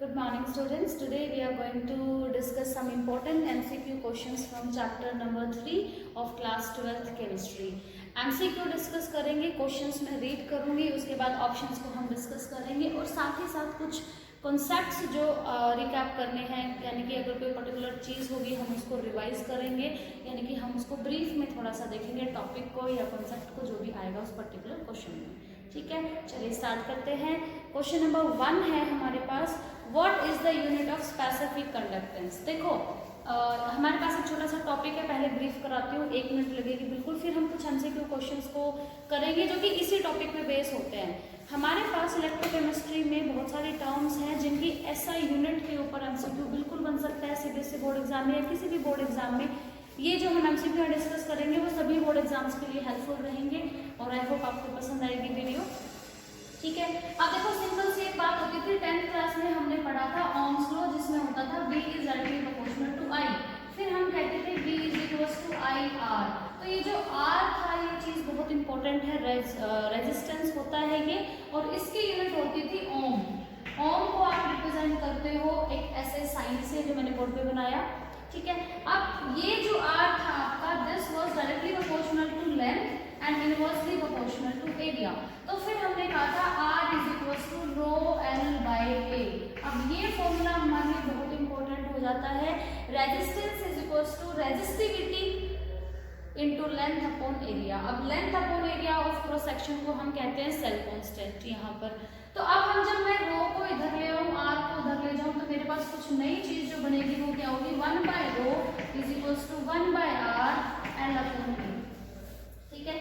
Good morning students. Today we are going to discuss some important MCQ questions from chapter number 3 of class 12th chemistry. MCQ discuss करेंगे, questions में read करूंगी, उसके बाद options को हम discuss करेंगे और साथ ही साथ कुछ कॉन्सेप्ट्स जो रिकैप करने हैं, यानी कि अगर कोई पर्टिकुलर चीज़ होगी हम उसको रिवाइज करेंगे, यानी कि हम उसको ब्रीफ में थोड़ा सा देखेंगे टॉपिक को या कॉन्सेप्ट को जो भी आएगा उस पर्टिकुलर क्वेश्चन में। ठीक है, चलिए स्टार्ट करते हैं। क्वेश्चन नंबर 1 है हमारे पास, what is the unit of specific conductance. देखो हमारे पास एक छोटा सा टॉपिक है, पहले ब्रीफ कराती हूँ, 1 मिनट लगेगी बिल्कुल, फिर हम कुछ एमसीक्यू क्वेश्चंस को करेंगे जो कि इसी टॉपिक पे बेस होते हैं। हमारे पास इलेक्ट्रोकेमिस्ट्री में बहुत सारी टर्म्स हैं जिनकी एसआई यूनिट के ऊपर एमसीक्यू बिल्कुल बन सकता है सीबीएसई बोर्ड एग्जाम में या किसी भी बोर्ड एग्जाम में। ये जो हम एमसीक्यू डिस्कस करेंगे वो सभी बोर्ड एग्जाम्स के लिए हेल्पफुल रहेंगे और आई होप आपको पसंद आएगी वीडियो। ठीक है, अब देखो सिंपल सी एक बात होती थी, 10th क्लास में हमने पढ़ा था ओम्स लॉ, जिसमें होता था V is directly proportional to I। फिर हम कहते थे V is equals to IR। तो ये जो R था ये चीज बहुत इंपॉर्टेंट है, रेजिस्टेंस होता है ये, और इसकी यूनिट होती थी ओम। ओम को आप रिप्रेजेंट करते हो एक ऐसे साइन से जो मैंने बोर्ड पे बनाया। ठीक है, अब ये जो R था आपका, this was directly proportional to length and inversely proportional to area. तो फिर हमने कहा था R is equals to rho L by A। अब ये फॉर्मूला हमारे लिए बहुत इंपॉर्टेंट हो जाता है, resistance is equals to resistivity into length upon area. अब length upon area of cross section को हम कहते हैं सेल कांस्टेंट यहाँ पर। तो अब हम जब मैं रो को इधर ले आऊँ, R को उधर ले जाऊँ, तो मेरे पास कुछ नई चीज जो बनेगी वो क्या होगी, 1 by rho is equals to 1 by R L upon A। ठीक है,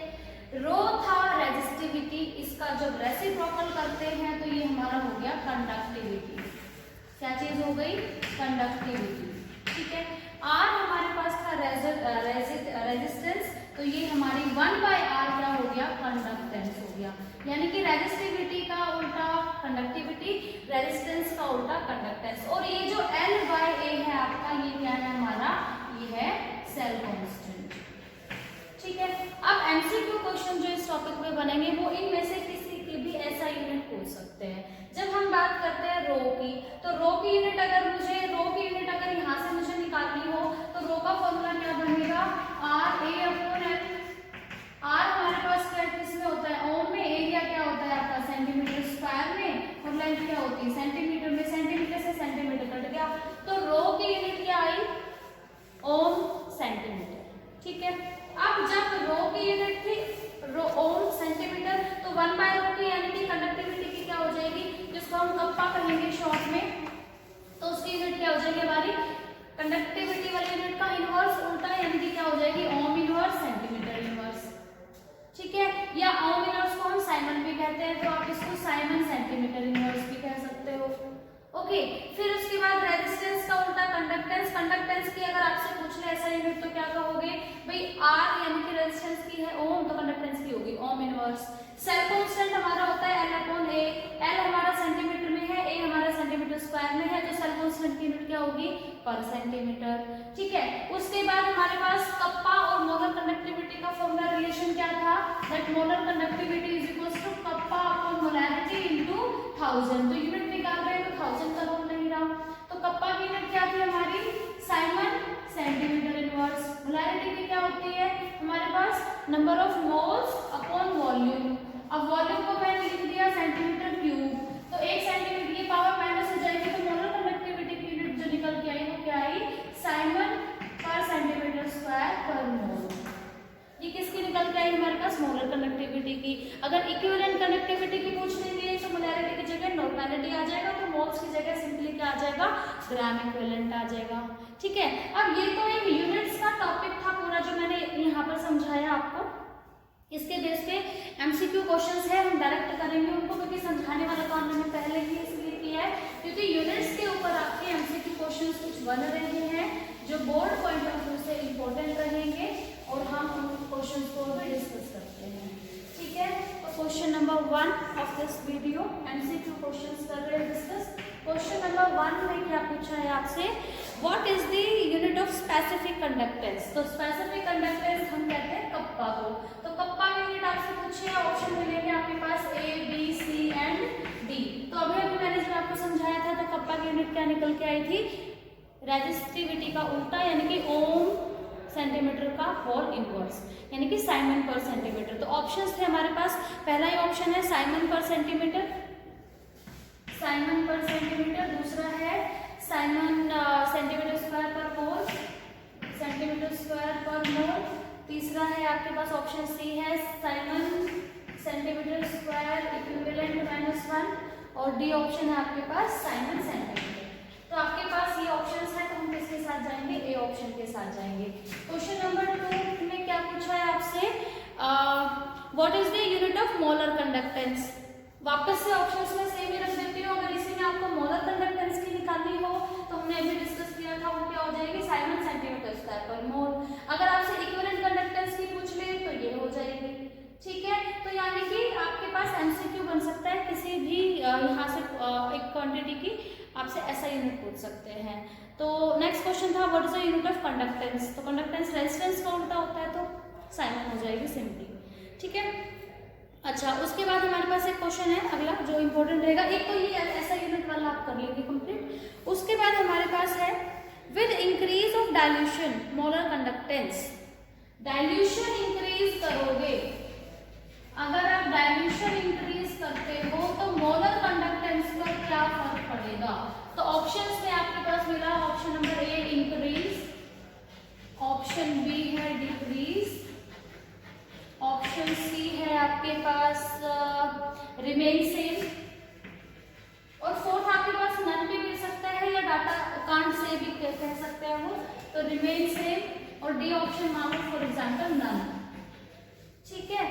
रो था रेजिस्टिविटी, इसका जब रेसिप्रोकल करते हैं तो ये हमारा हो गया कंडक्टिविटी। क्या चीज हो गई, कंडक्टिविटी। ठीक है, R हमारे पास था रेजिस्टेंस, तो ये हमारी 1 बाय R क्या हो गया, कंडक्टेंस हो गया। यानी कि रेजिस्टिविटी का उल्टा कंडक्टिविटी, रेजिस्टेंस का उल्टा कंडक्टेंस। और ये जो L बाय A है आपका, ये क्या है हमारा, ये है सेल कांस्टेंट। ठीक है, अब एमसीक्यू क्वेश्चन जो इस टॉपिक में बनेंगे वो इनमें से किसी की भी ऐसा यूनिट पूछ सकते हैं। जब हम बात करते हैं रो की, तो रो की यूनिट अगर यहाँ से मुझे निकालनी हो तो रो का फॉर्मूला क्या बनेगा, R A upon L। R हमारे पास क्या किसमें होता है, ओम में, एरिया क्या होता है आपका सेंटीमीटर स्क्वायर में, और लेंथ क्या होती है सेंटीमीटर में, सेंटीमीटर से सेंटीमीटर कट गया, तो रो की यूनिट क्या आई, ओम सेंटीमीटर। ठीक है, अब जब रो की यूनिट थी रो ओम सेंटीमीटर, तो 1 बाय रो की यानी कि कंडक्टिविटी की क्या हो जाएगी, जिसको हम कप्पा कहेंगे शॉर्ट में, तो उसकी यूनिट क्या हो जाएगी हमारी, कंडक्टिविटी वाली यूनिट का इनवर्स उल्टा, यानी कि क्या हो जाएगी, ओम इनवर्स सेंटीमीटर इनवर्स। ठीक है, या ओम इनवर्स को हम साइमन भी कहते हैं, तो आप इसको साइमन सेंटीमीटर इनवर्स भी कह सकते हो। ओके, फिर उसके बाद रेजिस्टेंस का उल्टा कंडक्टेंस। कंडक्टेंस की अगर आपसे पूछ ले ऐसा यूनिट तो क्या कहोगे भाई, R यानी कि रेजिस्टेंस की है ओम, तो कंडक्टेंस की होगी ओम इनवर्स। सेल कांस्टेंट हमारा होता है L अपॉन A। L हमारा सेंटीमीटर में है, A हमारा सेंटीमीटर स्क्वायर में है, तो सेल कांस्टेंट की यूनिट क्या होगी, पर सेंटीमीटर। ठीक है, उसके बाद हमारे पास कप्पा और मोलर कंडक्टिविटी का फॉर्मूला रिलेशन क्या था, that molar conductivity is equals to kappa upon molarity into 1000। तो यूनिट निकाल रहे हैं तो 1000 का रोल नहीं रहा, तो कप्पा की यूनिट क्या थी हमारी, साइमन सेंटीमीटर इनवर्स। मोलैरिटी की क्या होती है हमारे पास, number of moles upon volume. अब वॉल्यूम को मैंने लिख दिया सेंटीमीटर क्यूब, तो 1 सेंटीमीटर की पावर माइनस हो जाएगी, तो मोलर कंडक्टिविटी की यूनिट जो निकल के आई वो क्या आई, साइमन पर सेंटीमीटर स्क्वायर पर मोल। ये किसकी निकल के आई हमारे पास, मोलर कंडक्टिविटी की। अगर इक्विवेलेंट कंडक्टिविटी की पूछने के लिए तो मोलैरिटी की जगह नॉर्मैलिटी आ जाएगा, तो मोल्स की जगह सिंपली क्या आ जाएगा, ग्राम इक्विवेलेंट आ जाएगा। ठीक है, अब ये तो एक यूनिट्स का टॉपिक था पूरा जो मैंने यहाँ पर समझाया आपको। इसके बेस पे एमसीक्यू क्वेश्चंस है, हम डायरेक्ट करेंगे उनको, क्योंकि समझाने वाला काम मैंने पहले ही इसलिए किया है क्योंकि यूनिट्स के ऊपर आपके एमसीक्यू क्वेश्चंस कुछ बन रहे हैं जो बोर्ड पॉइंट ऑफ व्यू से इंपॉर्टेंट रहेंगे, और हम उन क्वेश्चंस को भी डिस्कस करते हैं। ठीक है, तो question number 1 of this video MCQ questions कर रहे हैं डिस्कस। क्वेश्चन नंबर 1 में क्या पूछा है आपसे, what is the unit of specific conductance. तो स्पेसिफिक कंडक्टेंस हम कहते हैं कप्पा को, तो कप्पा की यूनिट आपसे पूछी है, ऑप्शन मिलेंगे आपके पास A B C and D। तो अभी मैंने जब आपको समझाया था तो कप्पा की निकल के आई थी? रेजिस्टिविटी का उल्टा यानी कि ओम सेंटीमीटर का होल इनवर्स यानी कि साइमन पर सेंटीमीटर। तो ऑप्शंस थे हमारे पास, पहला ही ऑप्शन है साइमन पर सेंटीमीटर, साइमन पर सेंटीमीटर, दूसरा है साइमन सेंटीमीटर स्क्वायर पर मोल, सेंटीमीटर स्क्वायर पर मोल, तीसरा है आपके पास ऑप्शन सी है साइमन सेंटीमीटर स्क्वायर इक्विवेलेंट -1 और डी ऑप्शन है आपके पास साइमन सेंटीमीटर। तो आपके पास ये ऑप्शंस है, तो हम किसके साथ जाएंगे? ए ऑप्शन के साथ जाएंगे। क्वेश्चन नंबर 2 में क्या पूछा है आपसे? What is the unit of molar conductance? वापस से ऑप्शंस में सेम ही रख देती हूँ। अगर इसी में आपको मोलर कंडक्टेंस की निकालनी हो तो हमने अभी डिस्कस किया था, वो क्या हो जाएगी? साइमन सेंटीमीटर स्क्वायर पर मोल। अगर आपसे इक्विवेलेंट कंडक्टेंस की पूछ ले तो ये हो जाएगी। ठीक है, तो यानी कि आपके पास एमसीक्यू बन सकता है किसी भी यहाँ से एक क्वांटिटी की आपसे ऐसा यूनिट पूछ सकते हैं। तो नेक्स्ट क्वेश्चन था what is the unit of conductance? तो कंडक्टेंस रेजिस्टेंस का उल्टा होता है, तो साइमन हो जाएगी सिंपली। ठीक है, अच्छा उसके बाद हमारे पास एक क्वेश्चन है अगला जो इंपॉर्टेंट रहेगा। एक तो ये ऐसा यूनिट वाला आप कर लेंगे कंप्लीट। उसके बाद हमारे पास है with increase of dilution molar conductance. Dilution increase करोगे, अगर आप डाइल्यूशन इंक्रीज करते हो तो मोलर कंडक्टेंस पर क्या फर्क पड़ेगा? तो ऑप्शंस में आपके पास मिला option number A increase, option B है डिक्रीज, ऑप्शन सी है आपके पास रिमेन सेम और फोर्थ आपके पास नन भी मिल सकता है या डाटा कांट से भी कह सकते हैं वो, तो रिमेन सेम और डी ऑप्शन मान लो फॉर एग्जाम्पल नन। ठीक है,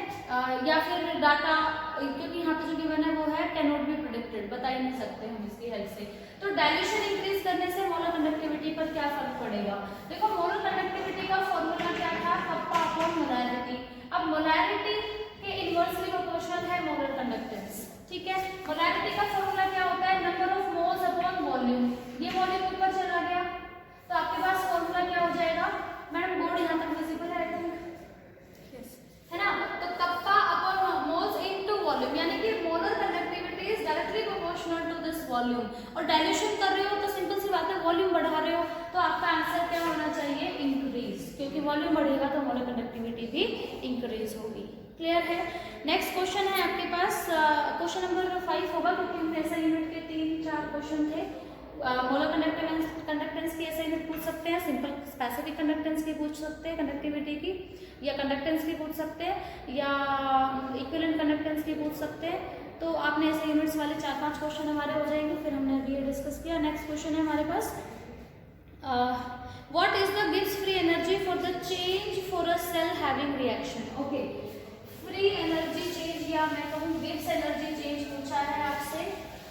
या फिर डाटा क्योंकि यहाँ पे जो गिवन है वो है कैन नॉट बी प्रेडिक्टेड, बता ही नहीं सकते हम इसकी हेल्प से। तो डाइल्यूशन इंक्रीज करने से मोलर कंडक्टिविटी पर क्या फर्क पड़ेगा? देखो मोलर कंडक्टिविटी का फॉर्मूला क्या था? Kappa upon molarity. अब मोलैरिटी के इनवर्सली प्रोपोर्शनल है मोलर कंडक्टेंस। ठीक है, मोलैरिटी का फॉर्मूला क्या होता है? Number of moles upon volume. ये वॉल्यूम ऊपर चला गया तो आपके पास फॉर्मूला क्या हो जाएगा? मैडम बोर्ड यहाँ तक विजिबल है है ना? तो kappa upon moles into volume यानी कि molar conductivity is directly proportional to this volume. और डाइल्यूशन कर रहे हो तो सिंपल सी बात है वॉल्यूम बढ़ा रहे हो तो आपका आंसर क्या होना चाहिए? इंक्रीज, क्योंकि वॉल्यूम बढ़ेगा तो मोलर कंडक्टिविटी भी इंक्रीज होगी। क्लियर है? नेक्स्ट क्वेश्चन है आपके पास क्वेश्चन नंबर 5 होगा क्योंकि हमने ऐसा यूनिट के 3-4 क्वेश्चन थे। मोलर कंडक्टेंस की ऐसे यूनिट पूछ सकते हैं, सिंपल स्पेसिफिक कंडक्टेंस की पूछ सकते हैं कंडक्टिविटी की, या कंडक्टेंस की पूछ सकते हैं, या इक्विवेलेंट कंडक्टेंस की पूछ सकते हैं। तो आपने ऐसे यूनिट्स वाले 4-5 क्वेश्चन हमारे हो जाएंगे, फिर हमने अभी ये डिस्कस किया। नेक्स्ट क्वेश्चन है हमारे पास what is the Gibbs free energy for the change for a cell having reaction? Okay, free energy change या मैं कहूँ गिब्स एनर्जी चेंज पूछा है आपसे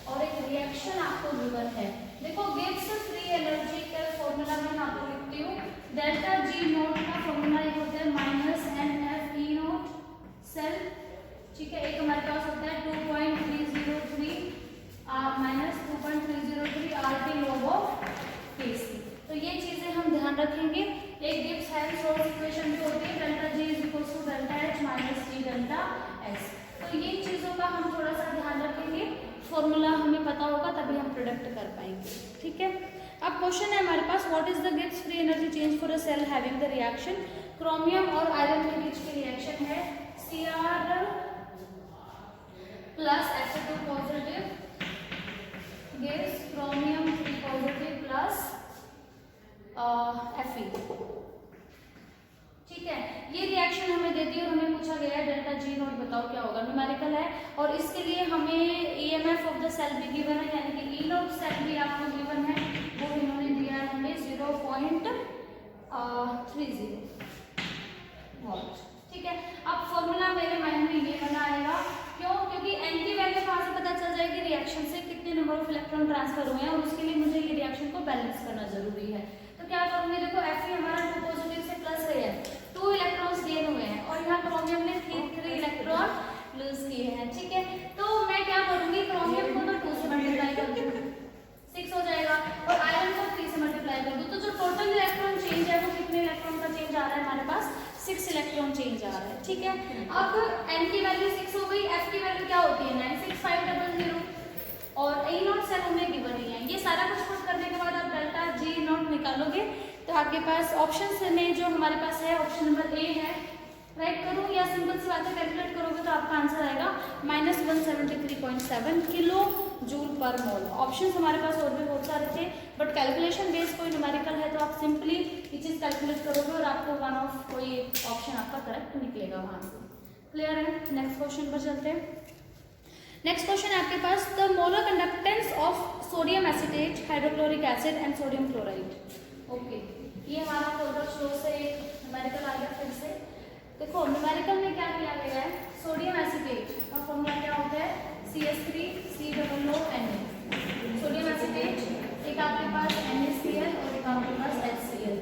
और एक रिएक्शन आपको गिवन है। देखो गिब्स फ्री एनर्जी का फॉर्मूला मैं यहाँ पर लिखती हूँ, डेल्टा जी नोट का फॉर्मूला ये होता है -NF E0 सेल। ठीक है, एक हमारे पास होता है 2.303 -2.303 RT log of Kc। तो ये चीजें हम ध्यान रखेंगे। एक गिब्स हेल्महोल्ट्ज इक्वेशन भी होती है delta G = delta H - G delta S। तो ये चीजों का हम थोड़ा सा ध्यान रखेंगे, फॉर्मूला हमें पता होगा तभी हम प्रोडक्ट कर पाएंगे। ठीक है, अब क्वेश्चन है हमारे पास what is the Gibbs free energy change for a cell having the reaction? Chromium और आयरन के बीच की रिएक्शन है Cr plus H2 positive gives chromium 3 positive plus Fe। ठीक है, ये रिएक्शन हमें दे दी और हमें पूछा गया है डेल्टा जी नोट बताओ क्या होगा, न्यूमेरिकल है और इसके लिए हमें ईएमएफ ऑफ द सेल भी गिवन है यानी कि ई नोट सेल भी आपको गिवन है, वो इन्होंने दिया है हमें 0.30 वोल्ट। ठीक है, अब फॉर्मूला मेरे माइंड में ये बना आएगा, क्यों? क्योंकि एन की वैल्यू कहाँ से पता चल जाएगी? रिएक्शन से कितने नंबर ऑफ इलेक्ट्रॉन ट्रांसफर हुए हैं और उसके लिए मुझे ये रिएक्शन को बैलेंस करना जरूरी है। तो क्या करूंगी? देखो Fe हमारा 2 पॉजिटिव से प्लस है, 2 इलेक्ट्रॉन्स गेन हुए हैं और यहाँ क्रोमियम ने 3 इलेक्ट्रॉन लूज किए हैं। ठीक है, तो मैं क्या करूंगी? क्रोमियम को तो 2 से मल्टीप्लाई कर दूँ 6 हो जाएगा और आयरन को 3 से मल्टीप्लाई कर दूँ, तो जो टोटल इलेक्ट्रॉन चेंज है वो कितने इलेक्ट्रॉन का चेंज आ रहा है? हमारे पास 6 इलेक्ट्रॉन चेंज आ रहा है। ठीक है, अब N की वैल्यू 6 हो गई, F की वैल्यू क्या होती है? 96500 और E0 सेल हमें गिवन ही है। ये सारा कुछ पुट करने निकालोगे तो आपके पास ऑप्शन में जो हमारे पास है ऑप्शन नंबर ए है, राइट करूँ या सिंपल सी बात है कैलकुलेट करोगे तो आपका आंसर आएगा -173.7 किलो जूल पर मोल। ऑप्शंस हमारे पास और भी बहुत सारे थे, बट कैलकुलेशन बेस्ड कोई न्यूमेरिकल है तो आप सिंपली ये चीज़ कैलकुलेट करोगे और आपको वन ऑफ कोई ऑप्शन आपका करेक्ट निकलेगा वहाँ से। क्लियर है? नेक्स्ट क्वेश्चन पर चलते हैं। नेक्स्ट क्वेश्चन है आपके पास, the molar conductance of sodium acetate, hydrochloric acid and sodium chloride. Okay, ये हमारा प्रोडक्ट फ्लो से एक न्यूमेरिकल आ गया। फिर से देखो न्यूमेरिकल में क्या किया गया है, सोडियम एसिटेट का फॉर्मूला क्या होता है, CH3COONA। सोडियम एसिटेट एक आपके पास NaCl और एक आपके पास HCl।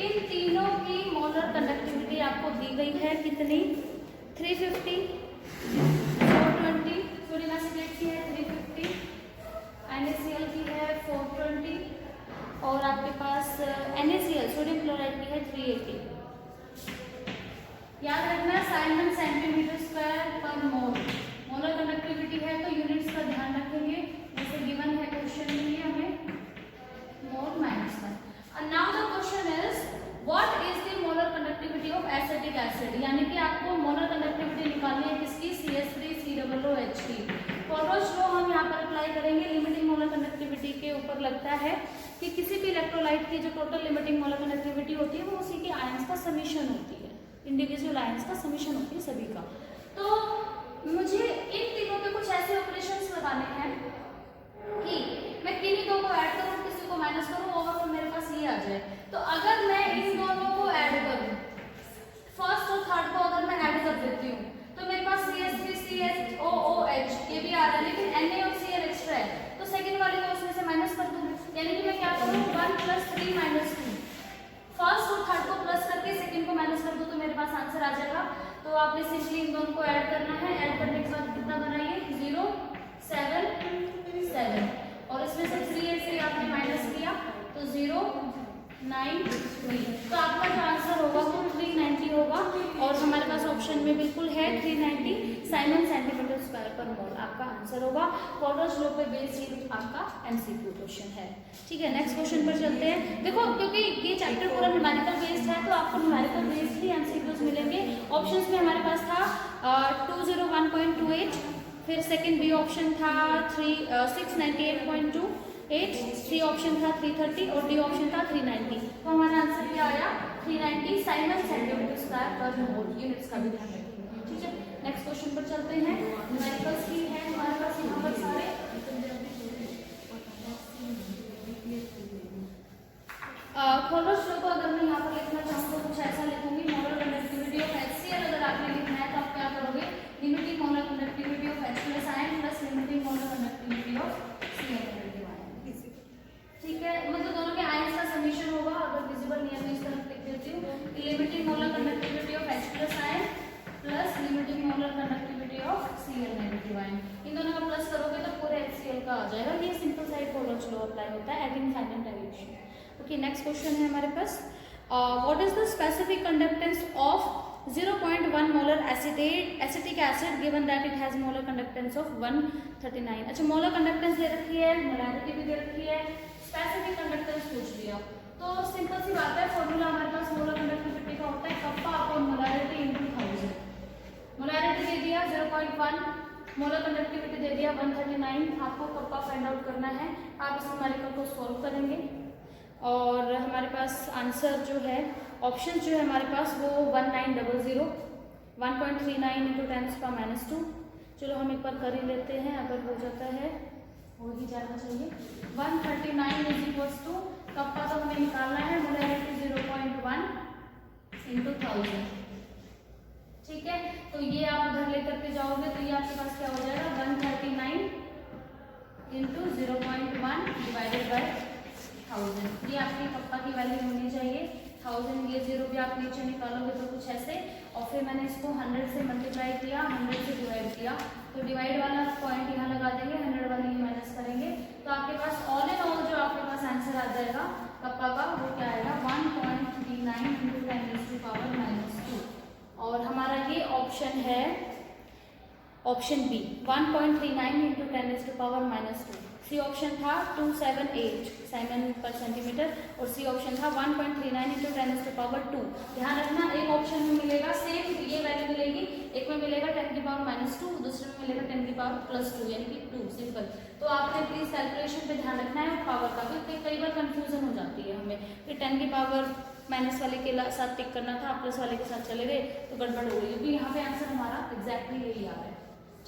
इन तीनों की मोलर कंडक्टिविटी आपको दी गई है कितनी, 350, 420। सोडियम एसिटेट की है 350, NaCl की है 420 और आपके पास NaCl सोडियम क्लोराइड की है 380। याद रखना साइमन सेंटीमीटर स्क्वायर पर मोल मोलर कंडक्टिविटी है तो यूनिट्स का ध्यान रखेंगे, जैसे गिवन है क्वेश्चन में ये हमें मोल -1। और now the question is what is the molar conductivity of acetic acid, यानी कि आपको मोलर कंडक्टिविटी निकालनी है किसकी, CH3COOH की। फॉरवर्ड लॉ हम यहाँ पर अप्लाई करेंगे। लिमिटिंग मोलर कंडक्टिविटी के ऊपर लगता है कि किसी भी इलेक्ट्रोलाइट की जो टोटल लिमिटिंग मोलर कंडक्टिविटी होती है वो उसी के आयंस का समीशन होती है, इंडिविजुअल आयंस का समीशन होती है सभी का। तो मुझे इन तीनों के कुछ ऐसे ऑपरेशंस लगाने हैं कि मैं किन्हीं दो को ऐड करूं, किसी को माइनस करूं, ओवरऑल मेरे पास ये आ जाए। तो अगर मैं इन दोनों को ऐड करूं, फर्स्ट और थर्ड को अगर मैं ऐड कर देती हूँ तो मेरे पास CH3CHOOH ये भी आ रहा है, लेकिन Na और Cl एक्स्ट्रा है तो सेकंड वाले को उसमें से माइनस कर दूँ, यानी कि मैं क्या करूँ 1 + 3 - 2, फर्स्ट और थर्ड को प्लस करके सेकंड को माइनस कर दो तो मेरे पास आंसर आ जाएगा। तो आपने सिंपली इन दोनों को ऐड करना है, ऐड करने के बाद कितना बनाइए 0 7 7 और इसमें से 3 से आपने माइनस किया तो 0 9 3, तो आपका जो आंसर होगा वो 390 होगा और हमारे पास ऑप्शन में बिल्कुल है 390 साइमन सेंटीमीटर स्क्वायर पर मोल आपका आंसर होगा। फॉरवर्ड लॉ पे बेस्ड आपका MCQ क्वेश्चन है। ठीक है, नेक्स्ट क्वेश्चन पर चलते हैं। देखो क्योंकि ये चैप्टर पूरा न्यूमेरिकल बेस्ड है तो आपको न्यूमेरिकल बेस्ड ही MCQs मिलेंगे। ऑप्शंस में हमारे पास था 201.28, फिर सेकंड बी ऑप्शन था 698.28, सी ऑप्शन था 330 और डी ऑप्शन था 390। तो हमारा आंसर क्या आया 390 साइमन सेंटीमीटर स्क्वायर पर मोल। यूनिट्स का भी ध्यान रखेंगे। ठीक है, नेक्स्ट क्वेश्चन पर चलते हैं। न्यूमेरिकल्स की है हमारे पास यहाँ पर सारे। फॉरवर्ड फ्लो को अगर मैं यहाँ पर लिखना चाहूँ तो कुछ ऐसा लिखूंगी, मोलर कंडक्टिविटी ऑफ HCl अगर आपने लिखना है तो आप क्या करोगे, limiting molar conductivity of H + ion plus limiting molar conductivity of Cl negative ion. ठीक है, मतलब दोनों के आयंस का समीशन होगा। अगर विजिबल नहीं है तो इस तरह लिख देती हूँ, limiting molar conductivity of H + ion plus limiting molar conductivity of Cl negative ion. इन दोनों का प्लस करोगे तो पूरे HCl का आ जाएगा। ये सिंपल सा फॉरवर्ड फ्लो अप्लाई होता है at infinite direction. Okay, next question है हमारे पास, what is the specific conductance of 0.1 molar acetic acid given that it has molar conductance of 139। अच्छा, मोलर कंडक्टेंस दे रखी है, मोलैरिटी भी दे रखी है, स्पेसिफिक कंडक्टेंस पूछ लिया तो सिंपल सी बात है, फॉर्मूला हमारे पास मोलर कंडक्टिविटी का होता है kappa upon molarity into 1000। Molarity दे दिया 0.1, मोलर कंडक्टिविटी दे दिया 139, आपको कप्पा फाइंड आउट करना है। आप इस न्यूमेरिकल को सॉल्व करेंगे और हमारे पास आंसर जो है, ऑप्शन जो है हमारे पास वो 1900, 1.39 × 10⁻²। चलो हम एक बार कर ही लेते हैं, अगर हो जाता है, हो ही जाना चाहिए। 139 = कप्पा तो हमें निकालना है, मोलैरिटी 0.1 × 1000। ठीक है, तो ये आप उधर लेकर के जाओगे तो ये आपके पास क्या हो जाएगा 139 × 0.1 / 1000। ये आपकी कप्पा की वैल्यू होनी चाहिए 1000। ये 0 भी आप नीचे निकालोगे तो कुछ ऐसे, और फिर मैंने इसको 100 से मल्टीप्लाई किया, 100 से डिवाइड किया, तो डिवाइड वाला पॉइंट यहाँ लगा देंगे, 100 वाले ही माइनस करेंगे, तो आपके पास ऑल इन ऑल जो आपके पास आंसर आ जाएगा कप्पा का वो क्या आएगा 1.39 × 10⁻²। और हमारा ये ऑप्शन है ऑप्शन बी 1.39 × 10⁻²। सी ऑप्शन था 278 साइमन पर सेंटीमीटर और सी ऑप्शन था 1.39 इंटू 10⁻²। ध्यान रखना, एक ऑप्शन में मिलेगा सेम ये वैल्यू मिलेगी, एक में मिलेगा 10⁻⁻², दूसरे में मिलेगा 10⁻+2 यानी कि 2 सिंपल। तो आपने प्लीज कैलकुलेशन पे ध्यान रखना है पावर का, क्योंकि कई बार कंफ्यूजन हो जाती है हमें कि 10 की पावर माइनस वाले के साथ टिक करना था, प्लस वाले के साथ चले गए तो गड़बड़ हो गई, क्योंकि यहाँ पे आंसर हमारा एग्जैक्टली यही आ रहा है।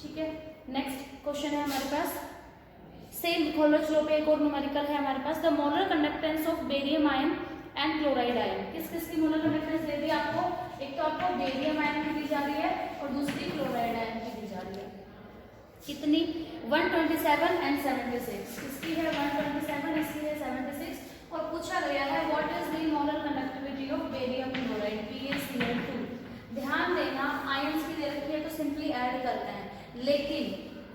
ठीक है, नेक्स्ट क्वेश्चन है हमारे पास सेम कोहलर लो पे एक और न्यूमेरिकल है हमारे पास। The molar conductance of barium ion and chloride ion, किस किस की मोलर कंडक्टेंस दे दी आपको, एक तो आपको बेरियम आयन की दी जा रही है और दूसरी क्लोराइड आयन की दी जा रही है। कितनी, 127 एंड 76। इसकी है 127, इसकी है 76 और पूछा गया है what is the molar conductivity of barium chloride BaCl2। ध्यान देना, आयंस की दे रखी है तो सिंपली ऐड करना है, लेकिन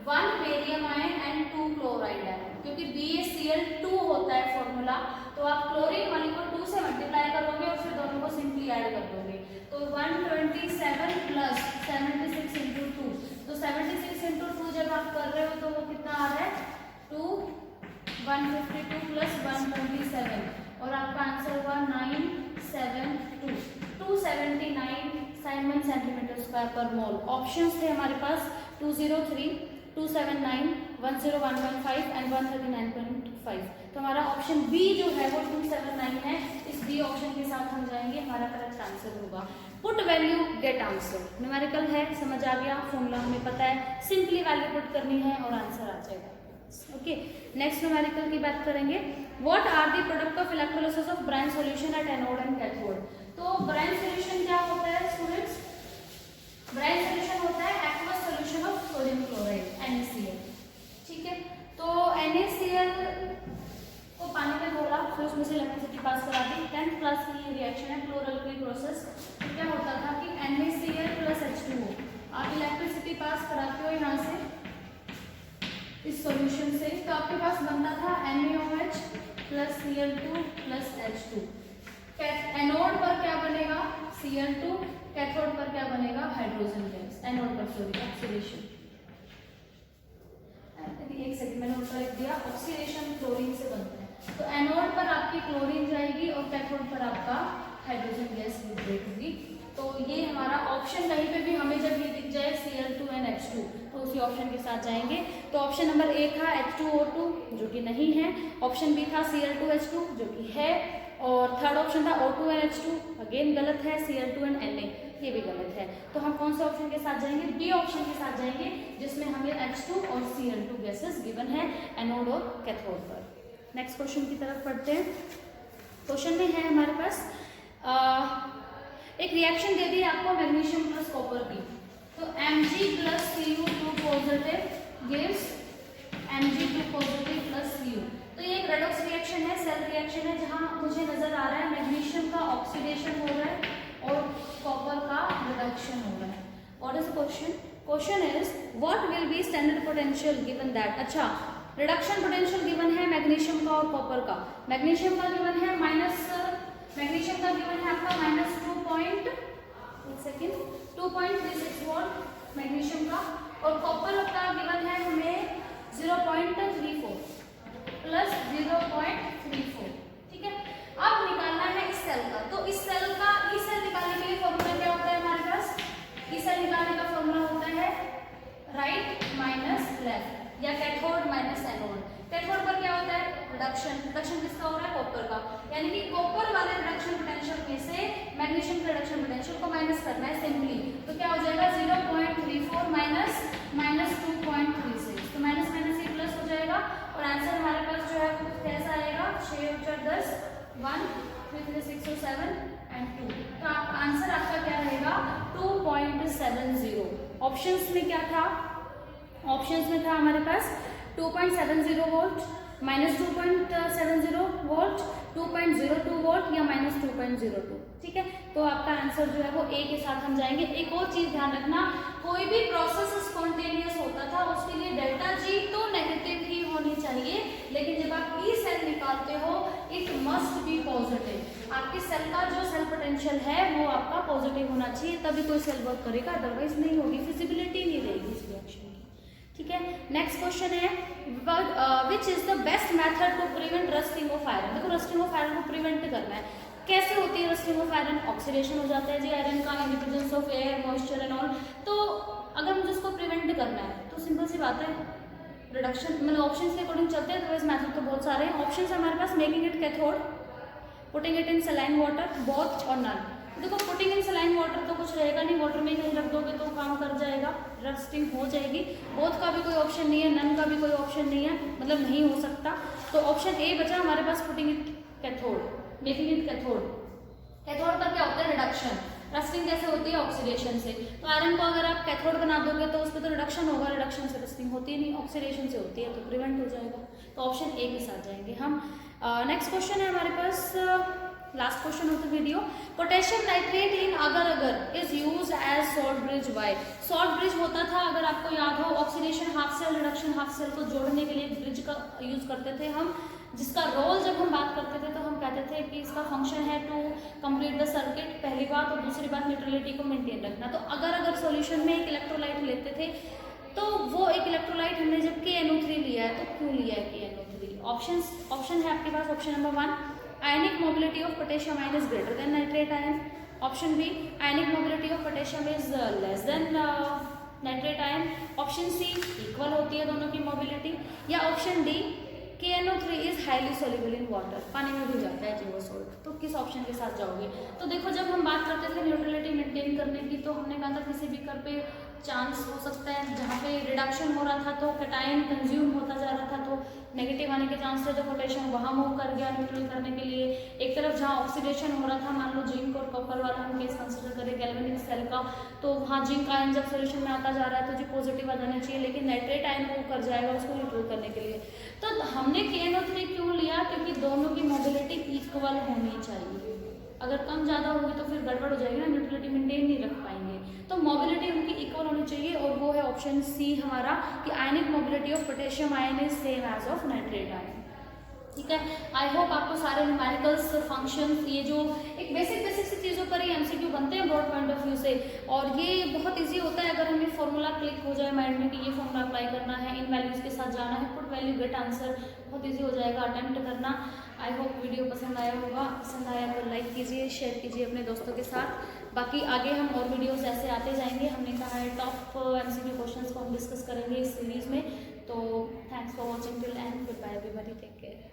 1 barium ion and 2 chloride ion, क्योंकि BaCl2 होता है फॉर्मूला, तो आप क्लोरीन वाले को 2 से मल्टीप्लाई करोगे और फिर दोनों को सिंपली ऐड कर दोगे। तो 127 प्लस 76 इंटू 2, तो 76 इंटू 2 जब आप कर रहे हो तो वो कितना आ रहा है 152 प्लस 127 और आपका आंसर हुआ 972 279 साइमन सेंटीमीटर स्क्वायर पर मोल। ऑप्शंस थे हमारे पास 203, 279, 101.5 एंड 139.5। तो हमारा ऑप्शन बी जो है वो 279 है, इस बी ऑप्शन के साथ हम जाएंगे, हमारा करेक्ट आंसर होगा। Put value get answer, numerical है, समझ आ गया, फॉर्मूला हमें पता है, सिंपली वैल्यू पुट करनी है और आंसर आ जाएगा। ओके, नेक्स्ट न्यूमेरिकल की बात करेंगे। What are the product of electrolysis of brine solution at anode and cathode. तो ब्राइन सॉल्यूशन क्या होता है स्टूडेंट्स, ब्राइन सॉल्यूशन होता है aqueous solution of sodium chloride NaCl। ठीक है, तो NaCl को पानी में घोला, फिर उसमें से इलेक्ट्रिसिटी पास करा दी। 10th क्लास की ये रिएक्शन है, क्लोरल्कली प्रोसेस। तो क्या होता था कि NaCl प्लस H2O, आप इलेक्ट्रिसिटी पास कराते हो यहाँ से इस सॉल्यूशन से, तो आपके पास बनता था NaOH plus Cl2 plus H2। Anode पर क्या बनेगा Cl2, कैथोड पर क्या बनेगा हाइड्रोजन गैस, एनोड पर सॉरी ऑक्सीडेशन, एक सेकंड मैंने ऊपर लिख दिया, ऑक्सीडेशन क्लोरीन से बनता है। तो एनोड पर आपकी क्लोरीन जाएगी और कैथोड पर आपका हाइड्रोजन गैस लिबरेट होगी। तो ये हमारा ऑप्शन कहीं पे भी हमें जब ये दिख जाए Cl2 एंड H2 तो उसी ऑप्शन के साथ जाएंगे। तो ऑप्शन नंबर ए था H2O2 जो कि नहीं है, ऑप्शन बी था Cl2H2 जो कि है, और थर्ड ऑप्शन था O2 एंड H2 अगेन गलत है, Cl2 एंड Na ये भी गलत है। तो हम कौन से ऑप्शन के साथ जाएंगे, बी ऑप्शन के साथ जाएंगे, जिसमें हमें H2 और Cl2 गैसेस गिवन है एनोड और कैथोड पर। नेक्स्ट क्वेश्चन की तरफ पढ़ते हैं। क्वेश्चन में है हमारे पास एक रिएक्शन दे दी आपको मैग्नीशियम प्लस कॉपर की, तो Mg plus Cu2 positive gives Mg2 positive plus Cu। तो ये एक रेडॉक्स रिएक्शन है, सेल रिएक्शन है, जहां मुझे नजर आ रहा है मैग्नीशियम का ऑक्सीडेशन हो रहा है और कॉपर का रिडक्शन हो रहा है। What is the question, question is what will be standard potential given that. अच्छा, रिडक्शन पोटेंशियल गिवन है मैग्नीशियम का और कॉपर का, मैग्नीशियम का गिवन है मैग्नीशियम का गिवन है आपका -2.36 वोल्ट मैग्नीशियम का, और कॉपर का गिवन है हमें 0.34 प्लस 0.34। ठीक है, अब निकालना है इस सेल का, तो इस सेल का ई सेल निकालने के लिए फॉर्मूला क्या होता है हमारे पास, ई सेल निकालने का फॉर्मूला होता है राइट माइनस लेफ्ट या कैथोड माइनस एनोड। कैथोड पर क्या होता है रिडक्शन, रिडक्शन किसका हो रहा है कॉपर का, यानी कि कॉपर वाले रिडक्शन पोटेंशियल में से मैग्नीशियम के रिडक्शन पोटेंशियल को माइनस करना है सिंपली। तो क्या हो जाएगा 0.34 माइनस -2.36, तो माइनस माइनस ये प्लस हो जाएगा और आंसर हमारे पास जो है वो कैसा आएगा 6 × 10 1 3 3 6 और 7 एंड 2। तो आपका आंसर आपका क्या रहेगा 2.70। ऑप्शंस में क्या था, ऑप्शंस में था हमारे पास 2.70 वोल्ट, -2.70 वोल्ट, 2.02 वोल्ट या -2.02। ठीक है, तो आपका आंसर जो है वो ए के साथ हम जाएंगे। एक और चीज ध्यान रखना, कोई भी प्रोसेस स्पॉन्टेनियस होता था उसके लिए डेल्टा जी तो नेगेटिव ही होनी चाहिए, लेकिन जब आप ई सेल निकालते हो इट मस्ट बी पॉजिटिव। आपके सेल का जो सेल पोटेंशियल है वो आपका पॉजिटिव होना चाहिए, तभी कोई सेल वर्क करेगा, अदरवाइज नहीं होगी, फिजिबिलिटी नहीं रहेगी इस रिएक्शन की। ठीक है। नेक्स्ट क्वेश्चन है which is the best method to prevent rusting of iron. देखो रस्टिंग ऑफ आयरन को प्रिवेंट करना है, कैसे होती है रस्टिंग ऑफ आयरन? ऑक्सीडेशन हो जाता है जी आयरन का in the presence of air moisture and all. तो अगर मुझे इसको प्रिवेंट करना है तो सिंपल सी बात है, रिडक्शन, मतलब ऑप्शन के अकॉर्डिंग चलते हैं तो इस मेथड तो बहुत सारे हैं। ऑप्शन है हमारे पास making it cathode, putting it in saline water, both और नन। देखो पुटिंग इन सलाइन वाटर तो कुछ रहेगा नहीं, वाटर में ही कहीं रख दोगे तो काम कर जाएगा, रस्टिंग हो जाएगी। बोथ का भी कोई ऑप्शन नहीं है, नन का भी कोई ऑप्शन नहीं है, मतलब नहीं हो सकता। तो ऑप्शन ए बचा हमारे पास putting it cathode, making it cathode. Cathode पर क्या होता है? रिडक्शन। रस्टिंग कैसे होती है? ऑक्सीडेशन से। तो आयरन को अगर आप कैथोड बना दोगे तो उसमें तो रिडक्शन होगा, रिडक्शन से रस्टिंग होती नहीं, ऑक्सीडेशन से होती है, तो प्रिवेंट हो जाएगा। तो ऑप्शन ए के साथ जाएंगे हम। नेक्स्ट क्वेश्चन है हमारे पास, last question of the video. Potassium nitrate in agar agar is use as salt bridge why. Salt bridge होता था, अगर आपको याद हो, oxidation half cell, reduction half cell को जोड़ने के लिए ब्रिज का यूज करते थे हम, जिसका रोल जब हम बात करते थे तो हम कहते थे कि इसका फंक्शन है टू कंप्लीट द सर्किट, पहली बात, और दूसरी बात न्यूट्रलिटी को मेंटेन रखना। तो अगर सॉल्यूशन में एक इलेक्ट्रोलाइट लेते थे तो वो एक इलेक्ट्रोलाइट हमने जब KNO3 लिया है तो क्यों लिया है KNO3? ऑप्शन है आपके पास, option number 1 ionic mobility of potassium ion is greater than nitrate ion, option B ionic mobility of potassium is less than nitrate ion, option C equal होती है दोनों की मोबिलिटी, या option D KNO3 is highly soluble in water, पानी में भी जाता है जीरो सोल्ट। तो किस ऑप्शन के साथ जाओगे? तो देखो जब हम बात करते थे न्यूट्रलिटी मेंटेन करने की तो हमने कहा था किसी भी कर पे चांस हो सकता है जहाँ पे रिडक्शन हो रहा था तो कैटायन कंज्यूम होता जा रहा था तो नेगेटिव आने के चांस थे, तो पोटेशियम वहाँ मूव कर गया न्यूट्रल करने के लिए। एक तरफ जहाँ ऑक्सीडेशन हो रहा था, मान लो जिंक और कॉपर वाला हम केस कंसिडर करें गैल्वेनिक सेल का, तो वहाँ जिंक आयन जब सोल्यूशन में आता जा रहा है तो जो पॉजिटिव आ जाना चाहिए, लेकिन नाइट्रेट आयन मूव कर जाएगा उसको न्यूट्रल करने के लिए। तो हमने KNO3 क्यों लिया? क्योंकि दोनों की मोबिलिटी इक्वल होनी चाहिए, अगर कम ज़्यादा होगी तो फिर गड़बड़ हो जाएगी ना, न्यूट्रलिटी मेंटेन नहीं रख पाएंगे। तो मोबिलिटी उनकी इक्वल होनी चाहिए, और वो है ऑप्शन सी हमारा कि ionic mobility of potassium ion is same as of nitrate ion. ठीक है, आई होप आपको सारे न्यूमेरिकल्स फंक्शंस, ये जो एक बेसिक सी चीज़ों पर ही MCQ बनते हैं ब्रॉड पॉइंट ऑफ व्यू से, और ये बहुत इजी होता है अगर हमें फॉर्मूला क्लिक हो जाए माइंड में कि ये फॉर्मूला अप्लाई करना है, इन वैल्यूज़ के साथ जाना है, पुट वैल्यू गेट आंसर, बहुत ईजी हो जाएगा अटेम्प्ट करना। आई होप वीडियो पसंद आया होगा, पसंद आया तो लाइक कीजिए, शेयर कीजिए अपने दोस्तों के साथ। बाकी आगे हम और वीडियोस ऐसे आते जाएंगे, हमने कहा है टॉप MCQ क्वेश्चंस को हम डिस्कस करेंगे इस सीरीज़ में। तो thanks for watching till end, goodbye everybody, take care.